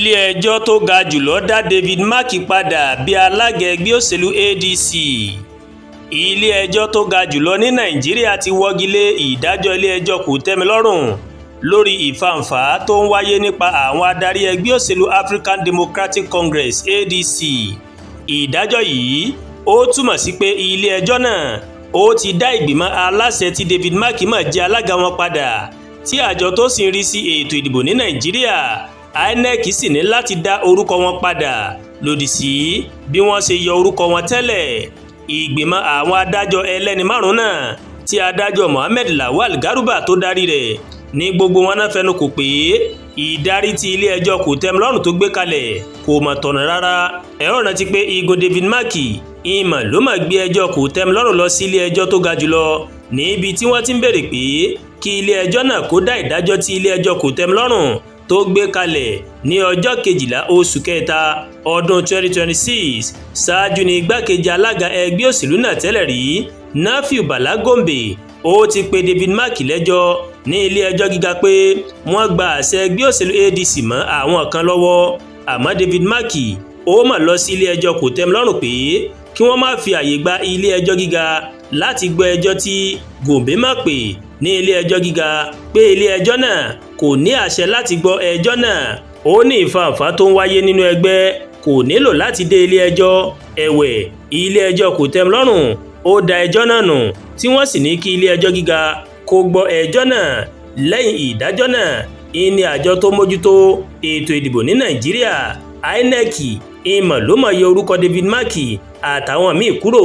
ilé-ẹjọ́ tó ga jùlọ dá David Mark padà bí alága ẹgbẹ́ òṣèlú ADC. ilé-ẹjọ́ tó ga jùlọ ní Nàìjíríà ti wọ́gi lé ìdájọ́ ilé-ẹjọ́ kòtẹ́milọ́rùn lórí ìfàǹfà tó ń wáyé nípa àwọn adarí ẹgbẹ́ òṣèlú African Democratic Congress ADC. ìdájọ́ yìí ó túmọ̀ sí pé ilé-ẹjọ́ náà ó ti dá ìgbìmọ̀ aláṣẹ tí David Mark mọ̀ jẹ́ alága wọn padà, tí àjọ tó sì ń rí sí ètò ìdìbò ní Nàìjíríà INEC sì ní láti dá orúkọ wọn padà lòdì sí bí wọ́n ṣe yọ orúkọ wọn tẹ́lẹ̀. ìgbìmọ̀ àwọn adájọ́ ẹlẹ́ni márùn-ún náà tí adájọ́ Mohammed Lawal Garuba tó darí rẹ̀ ní gbogbo wọn náà fẹnu kò pé ìdarí tí ilé-ẹjọ́ kòtẹ́milọ́rùn tó gbé kalẹ̀ kò mọ̀ tọ̀nà rárá. ẹ ó rántí pé igun David Mark ìmọ̀ ló máa gbé ẹjọ́ kòtẹ́milọ́rùn lọ sí ilé-ẹjọ́ tó ga jùlọ níbi tí wọ́n ti ń béèrè pé kí ilé-ẹjọ́ náà kó dá ìdájọ́ tí ilé-ẹjọ́ kòtẹ́milọ́rùn tó gbé kalẹ̀ ní ọjọ́ 12 oṣù kẹta ọdún 2026 ṣáájú ní igbákejì alága ẹgbẹ́ òṣèlú náà tẹ́lẹ̀ rí Nafiu Bala Gombe ó ti pe David Mark lẹ́jọ́ ní ilé-ẹjọ́ gíga pé wọ́n gba àṣẹ ẹgbẹ́ òṣèlú ADC mọ́ àwọn kan lọ́wọ́. àmọ́ David Mark ó mà lọ sí ilé-ẹjọ́ kòtẹ́milọ́rùn pé kí wọ́n má fi àyè gba ilé-ẹjọ́ gíga láti gbọ́ ẹjọ́ tí Gombe máa pè ní ilé-ẹjọ́ gíga, pé ilé-ẹjọ́ náà kò ní àṣẹ láti gbọ́ ẹjọ́ náà. ó ní ìfàǹfà tó ń wáyé nínú ẹgbẹ́ kò nílò láti dé ilé-ẹjọ́. ẹ̀wẹ̀ ilé-ẹjọ́ kòtẹ́milọ́rùn ó da ẹjọ́ náà nù tí wọ́n sì ní kí ilé-ẹjọ́ gíga kó gbọ́ ẹjọ́ náà. lẹ́yìn ìdájọ́ náà ìní àjọ tó mójútó ètò ìdìbò ní Nàìjíríà INEC ìmọ̀ ló mọ̀ yọ orúkọ David Mark àtàwọn míì kúrò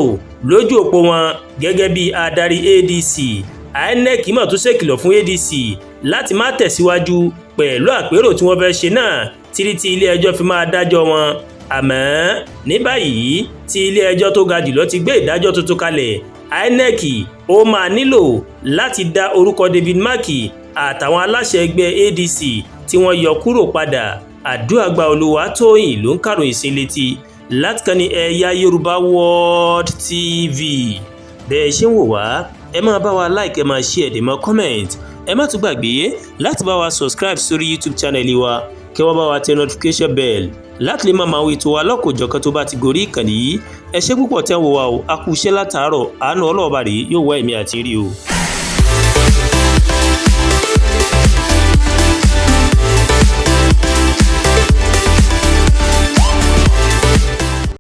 lójú òpó wọn gẹ́gẹ́ bí adarí ADC. INEC mọ̀ tó ṣèkìlọ̀ fún ADC láti má tẹ̀síwájú pẹ̀lú àpérò tí wọ́n fẹ́ ṣe náà títí tí ilé-ẹjọ́ fi máa dájọ́ wọn. àmọ́ ní báyìí tí ilé-ẹjọ́ tó ga jùlọ ti gbé ìdájọ́ tuntun kalẹ̀, INEC ó máa nílò láti dá orúkọ David Mark àtàwọn aláṣẹ ẹgbẹ́ ADC tí wọ́n yọ kúrò padà. Àdúràgbà Olúwatóyìn ló ń kàròyìn sí létí láti kàn ní Ẹ̀yà Yorùbá World TV. bẹ́ẹ̀ ṣe ń wò wá, ẹ máa bá wa like, ẹ máa share, ẹ máa comment. ẹ má tún gbàgbé láti bá wa subscribe sórí YouTube channel wa, kí wọ́n bá wa tẹ notification bell láti lè máa máa wo ètò wa lọ́kọ̀ọ́jọ̀kan tó bá ti gorí ìkànnì yìí. ẹ ṣé púpọ̀ tẹ́ ń wò wá o, a kú iṣẹ́ látàárọ̀, àánú Ọlọ́run bá rèé yóò wá ẹ̀mí àti rí o.